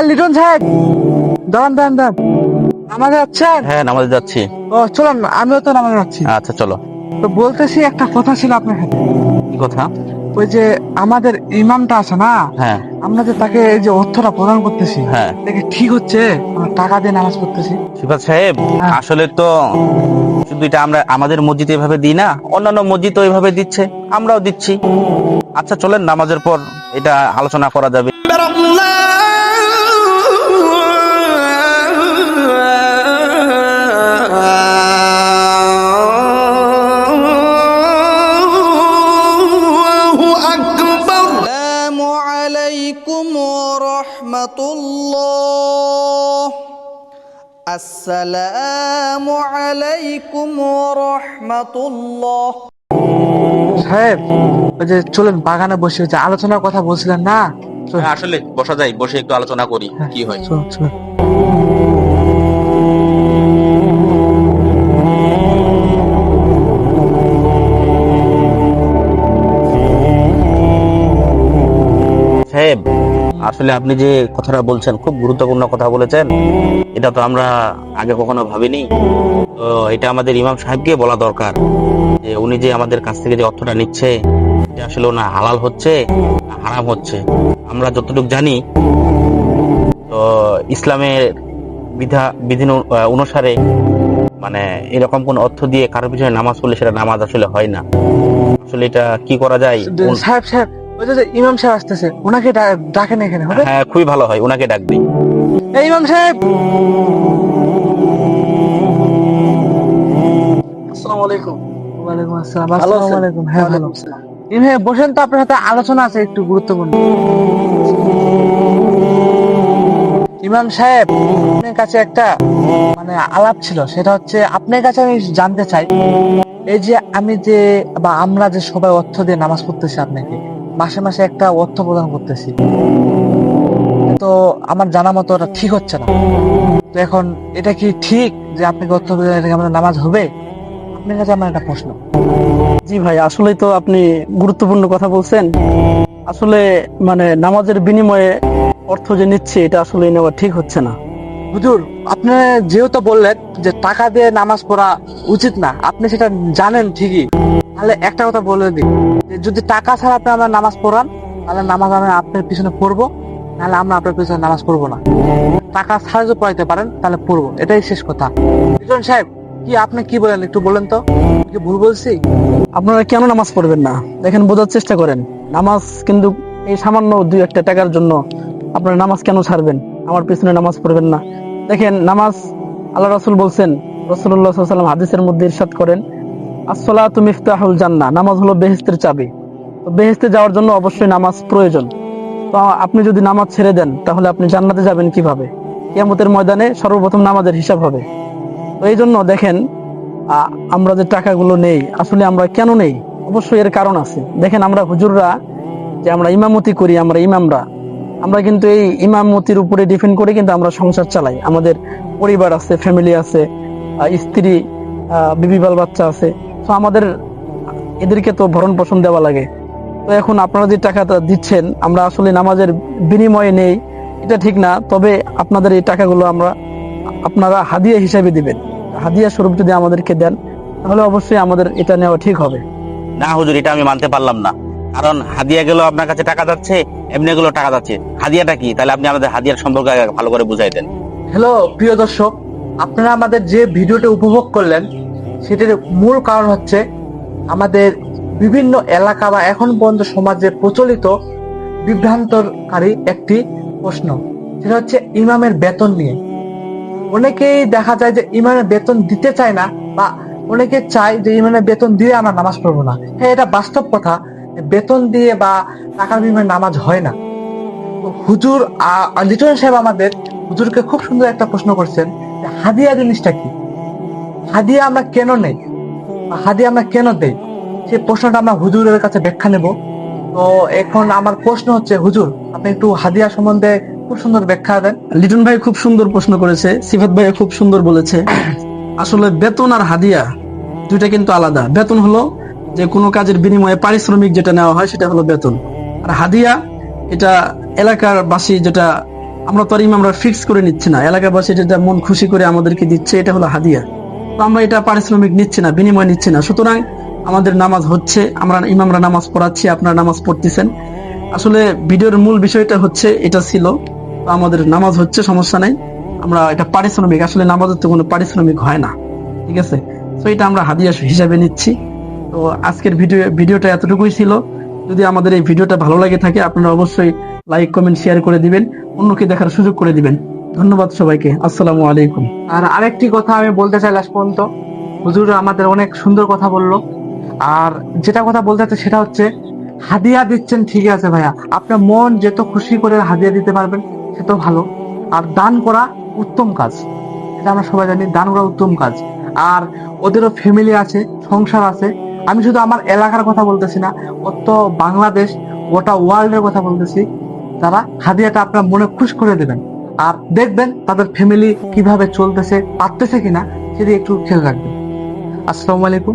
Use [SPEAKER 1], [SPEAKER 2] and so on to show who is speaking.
[SPEAKER 1] লিটন সাহেব, দাঁড়ান দাঁড়ান দাঁড়ান, নামাজে যাচ্ছেন?
[SPEAKER 2] হ্যাঁ, নামাজে যাচ্ছি।
[SPEAKER 1] ও চলুন, আমিও তো নামাজে যাচ্ছি।
[SPEAKER 2] আচ্ছা, চলো।
[SPEAKER 1] তো বলতেছি, একটা কথা ছিল আপনার সাথে।
[SPEAKER 2] কি কথা?
[SPEAKER 1] ওই যে আমাদের ইমামটা আছে না,
[SPEAKER 2] হ্যাঁ,
[SPEAKER 1] আমরা যে তাকে এই যে অর্থটা প্রদান করতেছি,
[SPEAKER 2] হ্যাঁ।
[SPEAKER 1] দেখে ঠিক হচ্ছে? আমরা টাকা দিয়ে নামাজ পড়তেছি।
[SPEAKER 2] সিফাত সাহেব,
[SPEAKER 1] হ্যাঁ।
[SPEAKER 2] আসলে তো শুধু এটা আমরা আমাদের মসজিদে এভাবে দিই না, অন্যান্য মসজিদও এভাবে দিচ্ছে, আমরাও দিচ্ছি। আচ্ছা, চলেন নামাজের পর এটা আলোচনা করা যাবে।
[SPEAKER 3] আসসালামু আলাইকুম ওয়া রাহমাতুল্লাহ। আসসালামু আলাইকুম ওয়া রাহমাতুল্লাহ।
[SPEAKER 1] সাহেব, ওই যে চলেন বাগানে বসে ওই যে আলোচনার কথা বলছিলেন না, চলুন।
[SPEAKER 2] হ্যাঁ, আসলে বসা যায়, বসে একটু আলোচনা করি
[SPEAKER 1] হ্যাঁ,
[SPEAKER 2] কি হয়।
[SPEAKER 1] চলুন চলুন।
[SPEAKER 2] সাহেব, আসলে আপনি যে কথাটা বলছেন খুব গুরুত্বপূর্ণ কথা বলেছেন। এটা তো আমরা আগে কখনো ভাবিনি। তো এটা আমাদের ইমাম সাহেবকে বলা দরকার যে উনি যে আমাদের কাছ থেকে যে অর্থটা নিচ্ছে, এটা আসলে না হালাল হচ্ছে না হারাম হচ্ছে। আমরা যতটুকু জানি, তো ইসলামের বিধি অনুসারে মানে এরকম কোন অর্থ দিয়ে কারো পিছনে নামাজ পড়লে সেটা নামাজ আসলে হয় না। আসলে এটা কি করা যায়?
[SPEAKER 1] সাহেব সাহেব, ওই যে ইমাম সাহেব আসতেছে, ওনাকে ডাকেন এখানে, হবে?
[SPEAKER 2] হ্যাঁ, খুবই ভালো হয়, ওনাকে ডাকবি।
[SPEAKER 1] এই ইমাম সাহেব।
[SPEAKER 4] আসসালামু আলাইকুম।
[SPEAKER 1] ওয়ালাইকুম আসসালাম।
[SPEAKER 4] ভালো
[SPEAKER 1] আসসালামু
[SPEAKER 4] আছেন?
[SPEAKER 1] আলাইকুম। হ্যাঁ, ভালো।
[SPEAKER 4] ওয়ালাইকুম আসসালাম।
[SPEAKER 1] ইমাম সাহেব বসেন তো, আপনার সাথে আলোচনা আছে একটু গুরুত্বপূর্ণ। ইমাম সাহেব, আপনার কাছে একটা মানে আলাপ ছিল, সেটা হচ্ছে আপনার কাছে আমি জানতে চাই, এই যে আমি যে বা আমরা যে সবাই অর্থ দিয়ে নামাজ পড়তেছি, আপনাকে মাসে মাসে একটা অর্থ প্রদান করতেছি, তো আমার জানা মতো ওটা ঠিক হচ্ছে না। তো এখন এটা কি ঠিক যে আপনাকে অর্থ প্রদান, এটা কি আমাদের নামাজ হবে? আপনার কাছে আমার একটা প্রশ্ন।
[SPEAKER 4] জি ভাই, আসলেই তো আপনি গুরুত্বপূর্ণ কথা বলছেন। আসলে মানে নামাজের বিনিময়ে অর্থ যে নিচ্ছে, এটা আসলে নেওয়া ঠিক হচ্ছে না।
[SPEAKER 1] হুজুর, আপনি যেহেতু বললেন যে টাকা দিয়ে নামাজ পড়া উচিত না, আপনি সেটা জানেন ঠিকই, তাহলে একটা কথা বলে দিই, যে যদি টাকা ছাড়া আপনি আমার নামাজ পড়ান, তাহলে নামাজ আমি আপনার পিছনে পড়বো, নাহলে আমরা আপনার পিছনে নামাজ পড়বো না। টাকা ছাড়া যদি পড়াইতে পারেন তাহলে পড়বো, এটাই শেষ কথা। লিটন সাহেব, কি আপনি কি বলেন একটু বলেন তো, আমি কি ভুল বলছি?
[SPEAKER 4] আপনারা কেন নামাজ পড়বেন না? দেখেন, বোঝার চেষ্টা করেন। নামাজ কিন্তু এই সামান্য 2-1 টাকার জন্য আপনারা নামাজ কেন ছাড়বেন? আমার পিছনে নামাজ পড়বেন না। দেখেন, নামাজ আল্লাহ রাসূল বলছেন, রাসূলুল্লাহ সাল্লাল্লাহু আলাইহি ওয়াসাল্লাম হাদিসের মধ্যে ইরশাদ করেন, আসসালাতু মিফতাহুল জান্নাহ, নামাজ হলো বেহেশতের চাবি। তো বেহেশতে যাওয়ার জন্য অবশ্যই নামাজ প্রয়োজন। তো আপনি যদি নামাজ ছেড়ে দেন, তাহলে আপনি জান্নাতে যাবেন কিভাবে? কিয়ামতের ময়দানে সর্বপ্রথম নামাজের হিসাব হবে। তো এই জন্য দেখেন, আমরা যে টাকাগুলো নেই, আসলে আমরা কেন নেই? অবশ্যই এর কারণ আছে। দেখেন, আমরা হুজুররা যে আমরা ইমামতি করি, আমরা ইমামরা, আমরা কিন্তু এই ইমামতির উপরে ডিপেন্ড করে কিন্তু আমরা সংসার চালাই। আমাদের পরিবার আছে, ফ্যামিলি আছে, স্ত্রী, বিবি বাল বাচ্চা আছে। তো আমাদের এদেরকে তো ভরণ পোষণ দেওয়া লাগে। তো এখন আপনারা যে টাকাটা দিচ্ছেন, আমরা আসলে নামাজের বিনিময়ে নেই, এটা ঠিক না। তবে আপনাদের এই টাকাগুলো আপনারা হাদিয়া হিসাবে দিবেন। হাদিয়া স্বরূপ যদি আমাদেরকে দেন, তাহলে অবশ্যই আমাদের এটা নেওয়া ঠিক হবে।
[SPEAKER 2] না হুজুর, এটা আমি মানতে পারলাম না। কারণ হাদিয়া গেল আপনার কাছে টাকা যাচ্ছে, এমনি গুলো টাকা যাচ্ছে, হাদিয়াটা কি? তাহলে আপনি আমাদের হাদিয়ার সম্পর্কে আগে ভালো করে বুঝাই দেন।
[SPEAKER 1] হ্যালো প্রিয় দর্শক, আপনারা আমাদের যে ভিডিওটি উপভোগ করলেন, সেটির মূল কারণ হচ্ছে আমাদের বিভিন্ন এলাকা বা এখন পর্যন্ত সমাজে প্রচলিত বিভ্রান্তকারী একটি প্রশ্ন, সেটা হচ্ছে ইমামের বেতন নিয়ে। অনেকেই দেখা যায় যে ইমামের বেতন দিতে চায় না, বা অনেকে চায় যে ইমামের বেতন দিয়ে আমরা নামাজ পড়বো না। হ্যাঁ, এটা বাস্তব কথা, বেতন দিয়ে বা টাকার বিনিময়ে নামাজ হয় না। তো হুজুর লিটন সাহেব আমাদের হুজুরকে খুব সুন্দর একটা প্রশ্ন করছেন, যে হাদিয়া জিনিসটা কি, হাদিয়া আমরা কেন নেই, বা হাদিয়া আমরা কেন দেই, সেই প্রশ্নটা আমরা হুজুরের কাছে ব্যাখ্যা নেব। তো এখন আমার প্রশ্ন হচ্ছে, হুজুর আপনি একটু হাদিয়া সম্বন্ধে খুব সুন্দর ব্যাখ্যা দেন।
[SPEAKER 4] লিটন ভাই খুব সুন্দর প্রশ্ন করেছে, সিফাত ভাই খুব সুন্দর বলেছে। আসলে বেতন আর হাদিয়া দুইটা কিন্তু আলাদা। বেতন হলো যে কোনো কাজের বিনিময়ে পারিশ্রমিক যেটা নেওয়া হয়, সেটা হলো বেতন। আর হাদিয়া, এটা এলাকার বাসী যেটা আমরা তো আর ইমামরা ফিক্স করে নিচ্ছি না, এলাকাবাসী যেটা মন খুশি করে আমাদেরকে দিচ্ছে এটা হলো হাদিয়া। তো আমরা এটা পারিশ্রমিক নিচ্ছি না, বিনিময় নিচ্ছি না। সুতরাং আমাদের নামাজ হচ্ছে, আমরা ইমামরা নামাজ পড়াচ্ছি, আপনারা নামাজ পড়তেছেন। আসলে ভিডিওর মূল বিষয়টা হচ্ছে এটা ছিল। তো আমাদের নামাজ হচ্ছে, সমস্যা নাই। আমরা এটা পারিশ্রমিক, আসলে নামাজের তো কোনো পারিশ্রমিক হয় না, ঠিক আছে? তো এটা আমরা হাদিয়া হিসাবে নিচ্ছি। তো আজকের ভিডিওটা এতটুকুই ছিল। যদি আমাদের এই ভিডিওটা ভালো লাগে থাকে, আপনারা অবশ্যই লাইক, কমেন্ট, শেয়ার করে দিবেন, অন্যকে দেখার সুযোগ করে দিবেন। ধন্যবাদ সবাইকে। আসসালামু আলাইকুম।
[SPEAKER 1] আর আরেকটি কথা আমি বলতে চাই লাস্ট পর্যন্ত, হুজুর আমাদের অনেক সুন্দর কথা বললো। আর যেটা কথা বলতে চাচ্ছি সেটা হচ্ছে, হাদিয়া দিচ্ছেন ঠিক আছে ভাইয়া, আপনার মন যত খুশি করে হাদিয়া দিতে পারবেন সে তো ভালো। আর দান করা উত্তম কাজ, এটা আমরা সবাই জানি, দান করা উত্তম কাজ। আর ওদেরও ফ্যামিলি আছে, সংসার আছে। আমি শুধু আমার এলাকার কথা বলতেছি না, অত বাংলাদেশ, গোটা ওয়ার্ল্ডের কথা বলতেছি। তারা হাদিয়াটা আপনার মনে খুশ করে দেবেন, আর দেখবেন তাদের ফ্যামিলি কিভাবে চলতেছে, পারতেছে কিনা, সেদিকে একটু খেয়াল রাখবেন। আসসালামু আলাইকুম।